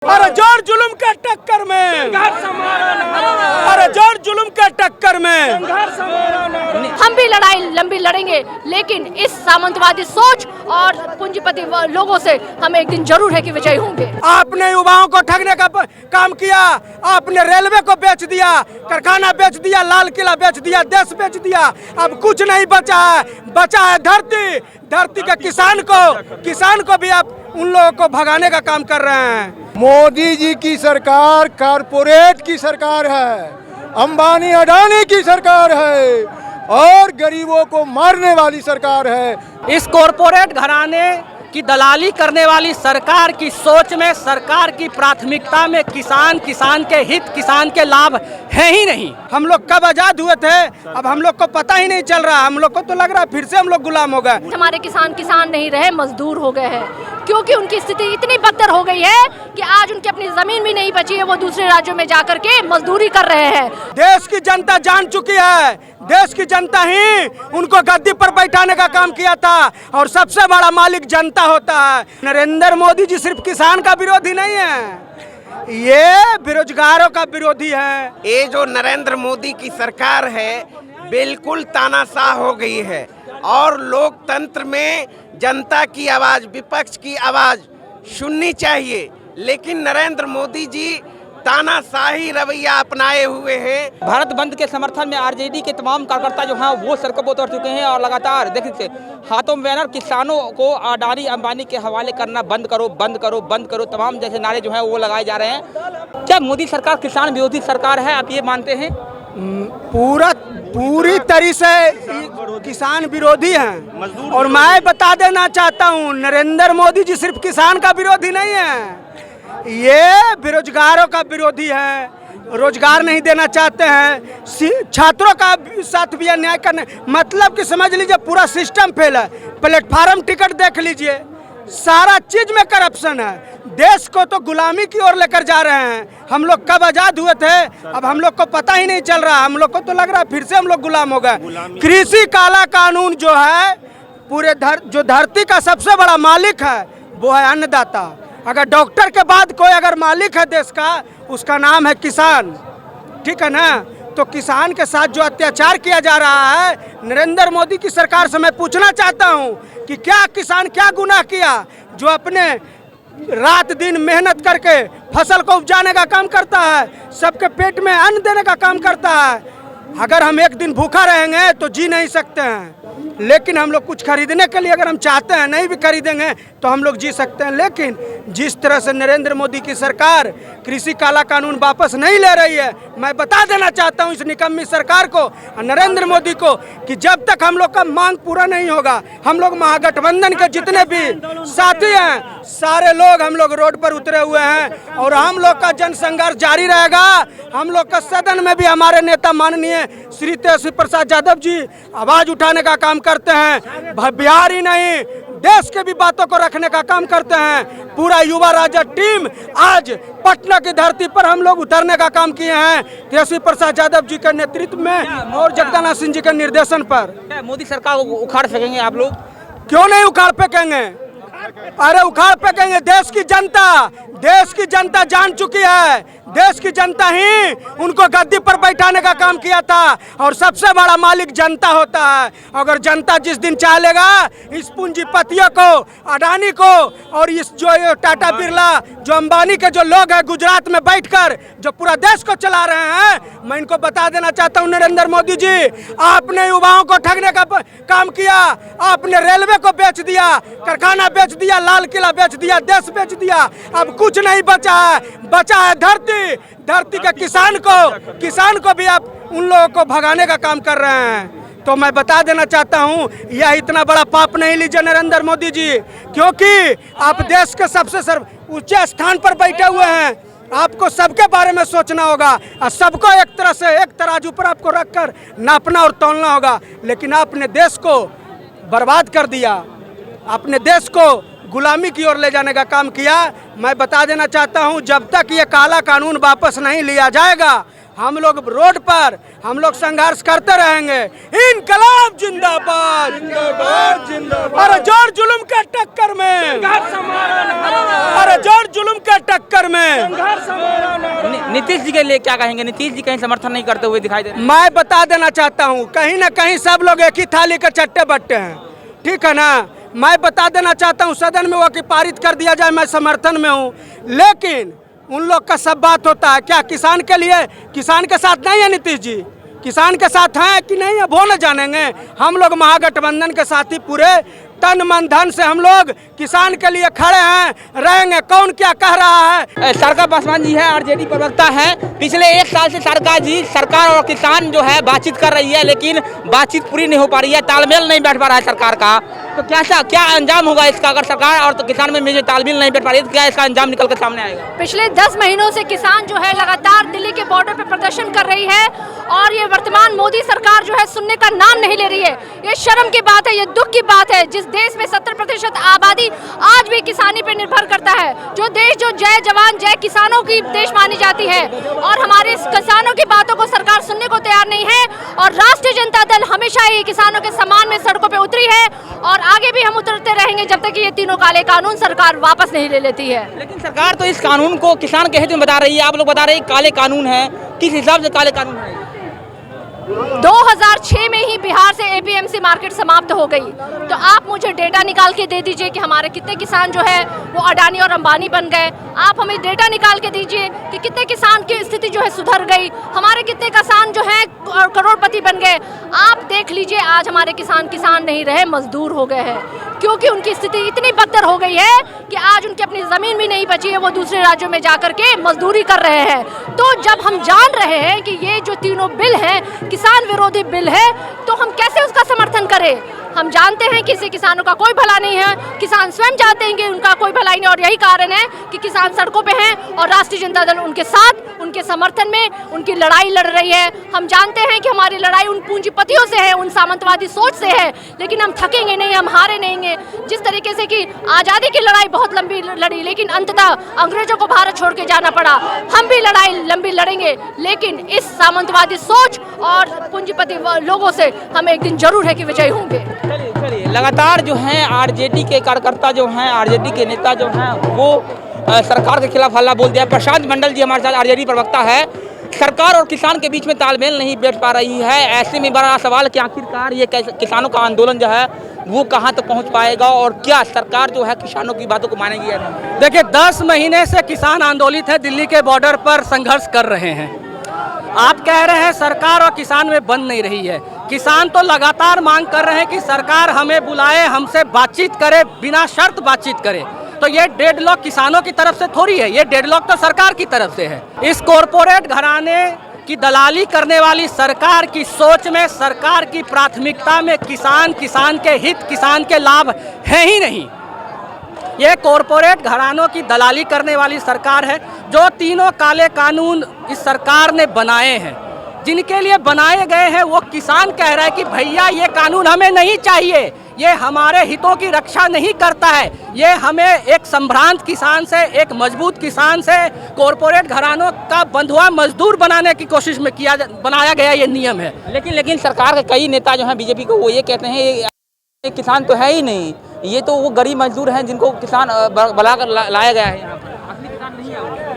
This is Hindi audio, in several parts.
अरे जोर जुल्म के टक्कर में, अरे जोर जुल्म के टक्कर में हम भी लड़ाई लंबी लड़ेंगे, लेकिन इस सामंतवादी सोच और पूंजीपति लोगों से हम एक दिन जरूर है कि विजयी होंगे। आपने युवाओं को ठगने का काम किया, आपने रेलवे को बेच दिया, कारखाना बेच दिया, लाल किला बेच दिया, देश बेच दिया। अब कुछ नहीं बचा है, बचा है धरती। धरती के किसान को भी आप उन लोगों को भगाने का काम कर रहे हैं। मोदी जी की सरकार कारपोरेट की सरकार है, अंबानी अडानी की सरकार है और गरीबों को मारने वाली सरकार है। इस कॉरपोरेट घराने की दलाली करने वाली सरकार की सोच में, सरकार की प्राथमिकता में किसान के हित, किसान के लाभ है ही नहीं। हम लोग कब आजाद हुए थे, अब हम लोग को पता ही नहीं चल रहा। हम लोग को तो लग रहा है फिर से हम लोग गुलाम हो गए। हमारे किसान नहीं रहे, मजदूर हो गए हैं, क्योंकि उनकी स्थिति इतनी बदतर हो गई है कि आज उनकी अपनी जमीन भी नहीं बची है, वो दूसरे राज्यों में जाकर के मजदूरी कर रहे हैं। देश की जनता जान चुकी है, देश की जनता ही उनको गद्दी पर बैठाने का काम किया था और सबसे बड़ा मालिक जनता होता है। नरेंद्र मोदी जी सिर्फ किसान का विरोधी नहीं है, ये बेरोजगारों का विरोधी है। ये जो नरेंद्र मोदी की सरकार है बिल्कुल तानाशाह हो गई है और लोकतंत्र में जनता की आवाज, विपक्ष की आवाज सुननी चाहिए, लेकिन नरेंद्र मोदी जी तानाशाही रवैया अपनाए हुए हैं। भारत बंद के समर्थन में आरजेडी के तमाम कार्यकर्ता जो हैं वो सड़कों पर उतर चुके हैं और लगातार देखिए हाथों में बैनर, किसानों को अडानी अंबानी के हवाले करना बंद करो, बंद करो, बंद करो, तमाम जैसे नारे जो हैं वो लगाए जा रहे हैं। क्या मोदी सरकार किसान विरोधी सरकार है, आप ये मानते हैं? पूरी तरह से किसान विरोधी हैं। और मैं बता देना चाहता हूँ, नरेंद्र मोदी जी सिर्फ किसान का विरोधी नहीं है, ये बेरोजगारों का विरोधी है। रोजगार नहीं देना चाहते हैं, छात्रों का साथ भी अन्याय करने, मतलब कि समझ लीजिए पूरा सिस्टम फेल है। प्लेटफार्म टिकट देख लीजिए, सारा चीज में करप्शन है। देश को तो गुलामी की ओर लेकर जा रहे हैं। हम लोग कब आजाद हुए थे, अब हम लोग को पता ही नहीं चल रहा। हम लोग को तो लग रहा है फिर से हम लोग गुलाम हो गए। कृषि काला कानून जो है, पूरे जो धरती का सबसे बड़ा मालिक है वो है अन्नदाता। अगर डॉक्टर के बाद कोई अगर मालिक है देश का, उसका नाम है किसान, ठीक है ना। तो किसान के साथ जो अत्याचार किया जा रहा है, नरेंद्र मोदी की सरकार से मैं पूछना चाहता हूं कि क्या किसान क्या गुनाह किया जो अपने रात दिन मेहनत करके फसल को उपजाने का काम करता है, सबके पेट में अन्न देने का काम करता है। अगर हम एक दिन भूखा रहेंगे तो जी नहीं सकते हैं, लेकिन हम लोग कुछ खरीदने के लिए अगर हम चाहते हैं, नहीं भी खरीदेंगे तो हम लोग जी सकते हैं। लेकिन जिस तरह से नरेंद्र मोदी की सरकार कृषि काला कानून वापस नहीं ले रही है, मैं बता देना चाहता हूं इस निकम्मी सरकार को और नरेंद्र मोदी को कि जब तक हम लोग का मांग पूरा नहीं होगा, हम लोग महागठबंधन के जितने भी साथी हैं, सारे लोग हम लोग रोड पर उतरे हुए हैं और हम लोग का जन संघर्ष जारी रहेगा। हम लोग का सदन में भी हमारे नेता माननीय श्री तेजस्वी प्रसाद यादव जी आवाज उठाने का काम करते हैं। बिहार ही नहीं, देश के भी बातों को रखने का काम करते हैं। पूरा युवा राजद टीम आज पटना की धरती पर हम लोग उतरने का काम किए हैं, तेजस्वी प्रसाद यादव जी के नेतृत्व में और जगदानाथ सिंह जी के निर्देशन पर। मोदी सरकार को उखाड़ फेंकेंगे आप लोग? क्यों नहीं उखाड़ फेंकेंगे, अरे उखाड़ फेंकेंगे। देश की जनता जान चुकी है, देश की जनता ही उनको गद्दी पर बैठाने का काम किया था और सबसे बड़ा मालिक जनता होता है। अगर जनता जिस दिन चाहेगा इस पूंजीपतियों को, अडानी को और इस जो टाटा बिरला, जो अंबानी के जो लोग हैं गुजरात में बैठकर जो पूरा देश को चला रहे हैं, मैं इनको बता देना चाहता हूं नरेंद्र मोदी जी, आपने युवाओं को ठगने का काम किया। आपने रेलवे को बेच दिया, कारखाना बेच दिया, लाल किला बेच दिया, देश बेच दिया। अब कुछ नहीं बचा है, बचा है धरती के किसान को भी आप उन लोगों को भगाने का काम कर रहे हैं। तो मैं बता देना चाहता हूं, यह इतना बड़ा पाप नहीं लीजिए नरेंद्र मोदी जी, क्योंकि आप देश के सबसे ऊंचे स्थान पर बैठे हुए हैं। आपको सबके बारे में सोचना होगा और सबको एक तरह से एक तराजू पर आपको रखकर नापना और तौलना होगा। लेकिन आपने देश को बर्बाद कर दिया, अपने देश को गुलामी की ओर ले जाने का काम किया। मैं बता देना चाहता हूं, जब तक ये काला कानून वापस नहीं लिया जाएगा, हम लोग रोड पर हम लोग संघर्ष करते रहेंगे। इनकलाब जिंदाबाद, जिंदाबाद, जिंदाबाद। अरे जोर जुल्म के टक्कर में, अरे जोर जुल्म के टक्कर में। नीतीश जी के लिए क्या कहेंगे? नीतीश जी कहीं समर्थन नहीं करते हुए दिखाई दे रहे हैं। मैं बता देना चाहता हूं, कहीं ना कहीं सब लोग एक ही थाली के चट्टे बट्टे हैं, ठीक है ना। मैं बता देना चाहता हूं, सदन में वो कि पारित कर दिया जाए, मैं समर्थन में हूं, लेकिन उन लोग का सब बात होता है क्या किसान के लिए? किसान के साथ नहीं है नीतीश जी? किसान के साथ हैं कि नहीं है वो न जानेंगे। हम लोग महागठबंधन के साथी पूरे तन मन धन से हम लोग किसान के लिए खड़े हैं, रहेंगे। कौन क्या कह रहा है? सरकार पासवान जी है, आरजेडी प्रवक्ता है। पिछले 1 साल से सरकार और किसान जो है बातचीत कर रही है, लेकिन बातचीत पूरी नहीं हो पा रही है, तालमेल नहीं बैठ पा रहा है सरकार का। तो क्या अंजाम होगा इसका? अगर सरकार और तो किसान में जो तालमेल नहीं बैठ पा रही है, तो क्या इसका अंजाम निकल कर सामने आएगा? पिछले 10 महीनों से किसान जो है लगातार दिल्ली के बॉर्डर पर प्रदर्शन कर रही है, और ये वर्तमान मोदी सरकार जो है सुनने का नाम नहीं ले रही है। ये शर्म की बात है, ये दुख की बात है। जिस देश में 70% आबादी आज भी किसानी पर निर्भर करता है, जो देश जो जय जवान जय किसानों की देश मानी जाती है, और हमारे किसानों की बातों को सरकार सुनने को तैयार नहीं है। और राष्ट्रीय जनता दल हमेशा ही किसानों के सम्मान में सड़कों पे उतरी है, और आगे भी हम उतरते रहेंगे जब तक ये तीनों काले कानून सरकार वापस नहीं ले लेती है। लेकिन सरकार तो इस कानून को किसान के हित में बता रही है, आप लोग बता रहे हैं काले कानून है। किस हिसाब से काले कानून है? 2006 में ही बिहार से एपीएमसी मार्केट समाप्त हो गई। तो आप मुझे डेटा निकाल के दे दीजिए कि हमारे कितने किसान जो है वो अडानी और अंबानी बन गए। आप हमें डेटा निकाल के दीजिए कि कितने किसान की स्थिति जो है सुधर गई, हमारे कितने किसान जो है करोड़पति बन गए। आप देख लीजिए, आज हमारे किसान नहीं रहे, मजदूर हो गए हैं, क्योंकि उनकी स्थिति इतनी बदतर हो गई है कि आज उनकी अपनी ज़मीन भी नहीं बची है, वो दूसरे राज्यों में जाकर के मजदूरी कर रहे हैं। तो जब हम जान रहे हैं कि ये जो तीनों बिल हैं किसान विरोधी बिल है, तो हम कैसे उसका समर्थन करें? हम जानते हैं कि इससे किसानों का कोई भला नहीं है, किसान स्वयं चाहते हैं कि उनका कोई भलाई नहीं, और यही कारण है कि किसान सड़कों पे हैं और राष्ट्रीय जनता दल उनके साथ, उनके समर्थन में उनकी लड़ाई लड़ रही है। हम जानते हैं कि हमारी लड़ाई उन पूंजीपतियों से है, उन सामंतवादी सोच से है, लेकिन हम थकेंगे नहीं, हम हारे नहीं। जिस तरीके से कि आज़ादी की लड़ाई बहुत लंबी लड़ी, लेकिन अंततः अंग्रेजों को भारत छोड़ के जाना पड़ा, हम भी लड़ाई लंबी लड़ेंगे, लेकिन इस सामंतवादी सोच और पूंजीपति लोगों से हम एक दिन जरूर है कि विजयी होंगे। चलिए लगातार जो हैं आरजेडी के कार्यकर्ता जो हैं, आरजेडी के नेता जो हैं, वो सरकार के खिलाफ हल्ला बोल दिया। प्रशांत मंडल जी हमारे साथ आरजेडी प्रवक्ता है। सरकार और किसान के बीच में तालमेल नहीं बैठ पा रही है, ऐसे में बड़ा सवाल कि आखिरकार ये किसानों का आंदोलन जो है वो कहाँ तक पहुँच पाएगा, और क्या सरकार जो है किसानों की बातों को मानेगी या नहीं? देखिए, 10 महीने से किसान आंदोलित है, दिल्ली के बॉर्डर पर संघर्ष कर रहे हैं। आप कह रहे हैं सरकार और किसान में बन नहीं रही है। किसान तो लगातार मांग कर रहे हैं कि सरकार हमें बुलाए, हमसे बातचीत करे, बिना शर्त बातचीत करे। तो ये डेडलॉक किसानों की तरफ से थोड़ी है, ये डेडलॉक तो सरकार की तरफ से है। इस कॉरपोरेट घराने की दलाली करने वाली सरकार की सोच में, सरकार की प्राथमिकता में किसान के हित, किसान के लाभ है ही नहीं। ये कॉरपोरेट घरानों की दलाली करने वाली सरकार है। जो तीनों काले कानून इस सरकार ने बनाए हैं, जिनके लिए बनाए गए हैं, वो किसान कह रहा है कि भैया ये कानून हमें नहीं चाहिए, ये हमारे हितों की रक्षा नहीं करता है। ये हमें एक संभ्रांत किसान से, एक मजबूत किसान से कॉरपोरेट घरानों का बंधुआ मजदूर बनाने की कोशिश में बनाया गया ये नियम है। लेकिन सरकार के कई नेता जो हैं बीजेपी को, वो ये कहते हैं ये किसान तो है ही नहीं, ये तो वो गरीब मजदूर हैं जिनको किसान बुलाकर लाया गया है यहाँ पर, असली किसान नहीं है।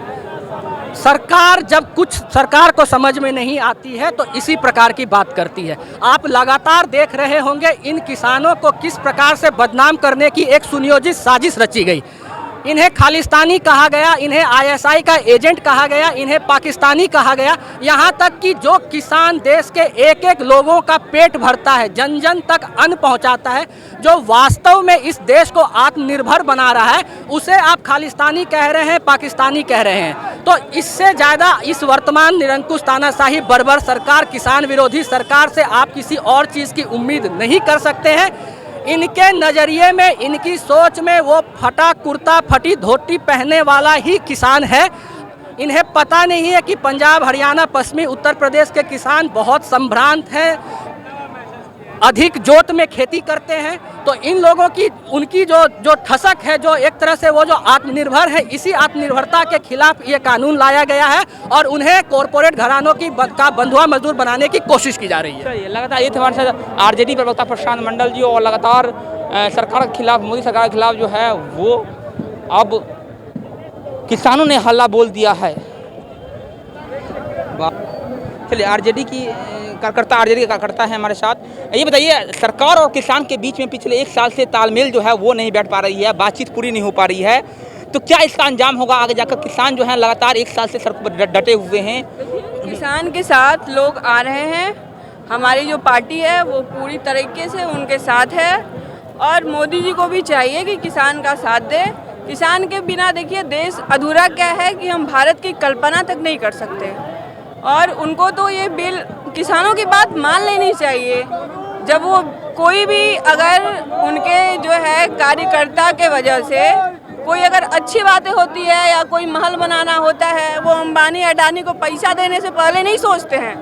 सरकार जब कुछ सरकार को समझ में नहीं आती है तो इसी प्रकार की बात करती है। आप लगातार देख रहे होंगे इन किसानों को किस प्रकार से बदनाम करने की एक सुनियोजित साजिश रची गई। इन्हें खालिस्तानी कहा गया, इन्हें आईएसआई का एजेंट कहा गया, इन्हें पाकिस्तानी कहा गया। यहाँ तक कि जो किसान देश के एक एक लोगों का पेट भरता है, जन जन तक अन्न पहुँचाता है, जो वास्तव में इस देश को आत्मनिर्भर बना रहा है, उसे आप खालिस्तानी कह रहे हैं, पाकिस्तानी कह रहे हैं। तो इससे ज़्यादा इस वर्तमान निरंकुश तानाशाही बर्बर सरकार, किसान विरोधी सरकार से आप किसी और चीज़ की उम्मीद नहीं कर सकते हैं। इनके नज़रिए में, इनकी सोच में वो फटा कुर्ता फटी धोती पहनने वाला ही किसान है। इन्हें पता नहीं है कि पंजाब, हरियाणा, पश्चिमी उत्तर प्रदेश के किसान बहुत संभ्रांत हैं, अधिक जोत में खेती करते हैं। तो इन लोगों की उनकी जो ठसक है, जो एक तरह से वो जो आत्मनिर्भर है, इसी आत्मनिर्भरता के खिलाफ ये कानून लाया गया है और उन्हें कॉरपोरेट घरानों का बंधुआ मजदूर बनाने की कोशिश की जा रही है। लगातार ये थे हमारे साथ आरजेडी प्रवक्ता प्रशांत मंडल जी, और लगातार सरकार के खिलाफ, मोदी सरकार के खिलाफ जो है वो अब किसानों ने हल्ला बोल दिया है। चलिए, आरजेडी के कार्यकर्ता है हमारे साथ। ये बताइए, सरकार और किसान के बीच में पिछले 1 साल से तालमेल जो है वो नहीं बैठ पा रही है, बातचीत पूरी नहीं हो पा रही है, तो क्या इसका अंजाम होगा आगे जाकर? किसान जो है लगातार 1 साल से सड़क पर डटे हुए हैं। किसान के साथ लोग आ रहे हैं, हमारी जो पार्टी है वो पूरी तरीके से उनके साथ है, और मोदी जी को भी चाहिए कि किसान का साथ दे। किसान के बिना देखिए देश अधूरा क्या है कि हम भारत की कल्पना तक नहीं कर सकते, और उनको तो ये बिल, किसानों की बात मान लेनी चाहिए। जब वो कोई भी अगर उनके जो है कार्यकर्ता के वजह से कोई अगर अच्छी बातें होती है या कोई महल बनाना होता है, वो अंबानी अडानी को पैसा देने से पहले नहीं सोचते हैं।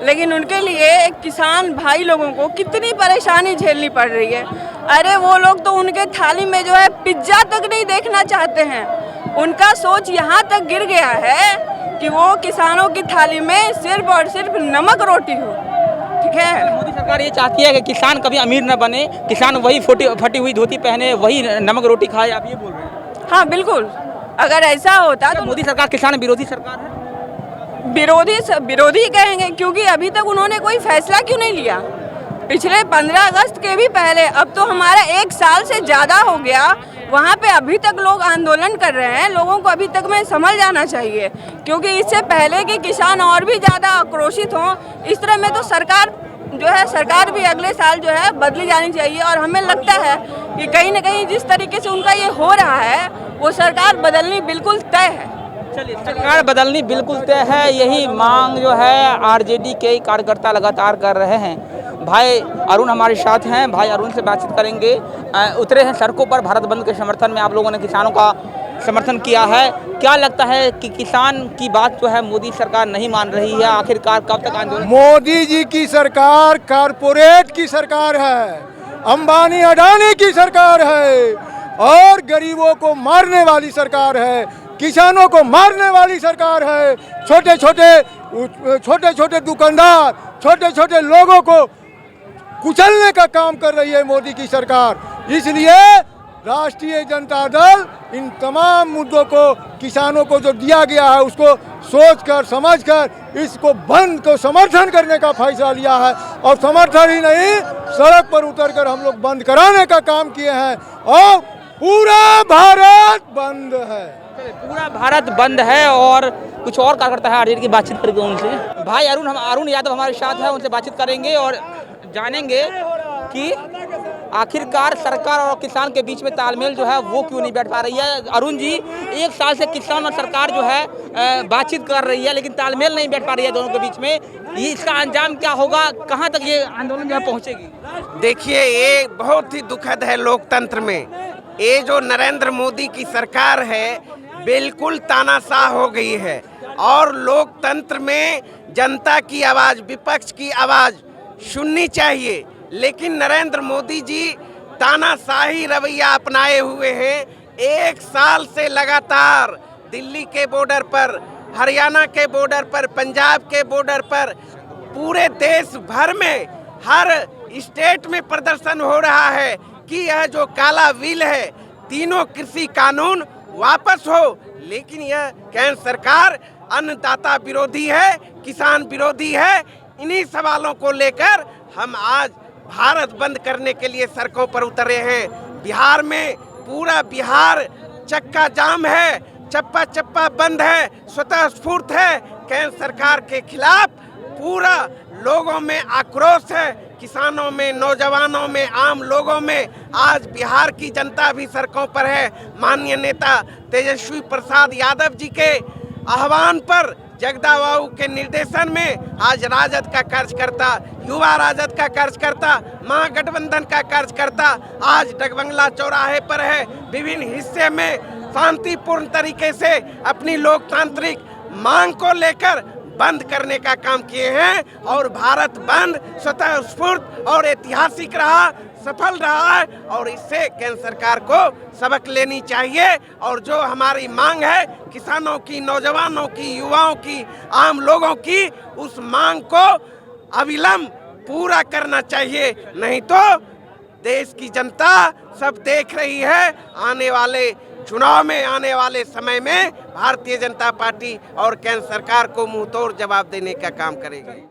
लेकिन उनके लिए किसान भाई लोगों को कितनी परेशानी झेलनी पड़ रही है। अरे वो लोग तो उनके थाली में जो है पिज्जा तक नहीं देखना चाहते हैं। उनका सोच यहाँ तक गिर गया है कि वो किसानों की थाली में सिर्फ और सिर्फ नमक रोटी हो। ठीक है, मोदी सरकार ये चाहती है कि किसान कभी अमीर न बने, किसान वही फटी हुई धोती पहने, वही नमक रोटी खाए, आप ये बोल रहे हैं? हाँ बिल्कुल, अगर ऐसा होता तो मोदी सरकार किसान विरोधी सरकार है। विरोधी कहेंगे, क्योंकि अभी तक उन्होंने कोई फैसला क्यों नहीं लिया? पिछले 15 अगस्त के भी पहले, अब तो हमारा 1 साल से ज़्यादा हो गया, वहाँ पे अभी तक लोग आंदोलन कर रहे हैं। लोगों को अभी तक में समझ जाना चाहिए, क्योंकि इससे पहले कि किसान और भी ज़्यादा आक्रोशित हों, इस तरह में तो सरकार भी अगले साल जो है बदली जानी चाहिए। और हमें लगता है कि कहीं ना कहीं जिस तरीके से उनका ये हो रहा है, वो सरकार बदलनी बिल्कुल तय है। चलिए, सरकार बदलनी बिल्कुल तय है, यही मांग जो है आरजेडी के कार्यकर्ता लगातार कर रहे हैं। भाई अरुण हमारे साथ हैं, भाई अरुण से बातचीत करेंगे। उतरे हैं सड़कों पर भारत बंद के समर्थन में, आप लोगों ने किसानों का समर्थन किया है। क्या लगता है कि किसान की बात जो है मोदी सरकार नहीं मान रही है? आखिरकार कब तक आंदोलन? मोदी जी की सरकार कारपोरेट की सरकार है, अंबानी अडानी की सरकार है, और गरीबों को मारने वाली सरकार है, किसानों को मारने वाली सरकार है। छोटे छोटे दुकानदार, छोटे छोटे लोगों को कुचलने का काम कर रही है मोदी की सरकार। इसलिए राष्ट्रीय जनता दल इन तमाम मुद्दों को, किसानों को जो दिया गया है उसको सोचकर समझकर इसको बंद को समर्थन करने का फैसला लिया है। और समर्थन ही नहीं, सड़क पर उतरकर हम लोग बंद कराने का काम किए हैं, और पूरा भारत बंद है। पूरा भारत बंद है। और कुछ और कार्यकर्ता है आरजेडी की, बातचीत करेंगे उनसे। भाई अरुण यादव हमारे साथ है, उनसे बातचीत करेंगे और जानेंगे कि आखिरकार सरकार और किसान के बीच में तालमेल जो है वो क्यों नहीं बैठ पा रही है। अरुण जी, 1 साल से किसान और सरकार जो है बातचीत कर रही है, लेकिन तालमेल नहीं बैठ पा रही है दोनों के बीच में। ये इसका अंजाम क्या होगा? कहाँ तक ये आंदोलन जो है पहुँचेगी? देखिए, ये बहुत ही दुखद है लोकतंत्र में। ये जो नरेंद्र मोदी की सरकार है बिल्कुल तानाशाह हो गई है, और लोकतंत्र में जनता की आवाज़, विपक्ष की आवाज़ सुननी चाहिए। लेकिन नरेंद्र मोदी जी तानाशाही रवैया अपनाए हुए हैं। 1 साल से लगातार दिल्ली के बॉर्डर पर, हरियाणा के बॉर्डर पर, पंजाब के बॉर्डर पर, पूरे देश भर में हर स्टेट में प्रदर्शन हो रहा है कि यह जो काला बिल है, तीनों कृषि कानून वापस हो। लेकिन यह केंद्र सरकार अन्नदाता विरोधी है, किसान विरोधी है। इन्हीं सवालों को लेकर हम आज भारत बंद करने के लिए सड़कों पर उतरे हैं। बिहार में पूरा बिहार चक्का जाम है, चप्पा चप्पा बंद है, स्वतः स्फूर्त है। केंद्र सरकार के खिलाफ पूरा लोगों में आक्रोश है, किसानों में, नौजवानों में, आम लोगों में। आज बिहार की जनता भी सड़कों पर है। माननीय नेता तेजस्वी प्रसाद यादव जी के आह्वान पर, जगदा बाबू के निर्देशन में आज राजद का कार्यकर्ता, युवा राजद का कार्यकर्ता, महागठबंधन का कार्यकर्ता आज डगबंगला चौराहे पर है। विभिन्न हिस्से में शांतिपूर्ण तरीके से अपनी लोकतांत्रिक मांग को लेकर बंद करने का काम किए हैं और भारत बंद स्वतः स्फूर्त और ऐतिहासिक रहा, सफल रहा है और इससे केंद्र सरकार को सबक लेनी चाहिए। और जो हमारी मांग है किसानों की, नौजवानों की, युवाओं की, आम लोगों की, उस मांग को अविलंब पूरा करना चाहिए, नहीं तो देश की जनता सब देख रही है। आने वाले चुनाव में, आने वाले समय में भारतीय जनता पार्टी और केंद्र सरकार को मुंहतोड़ जवाब देने का काम करेगी।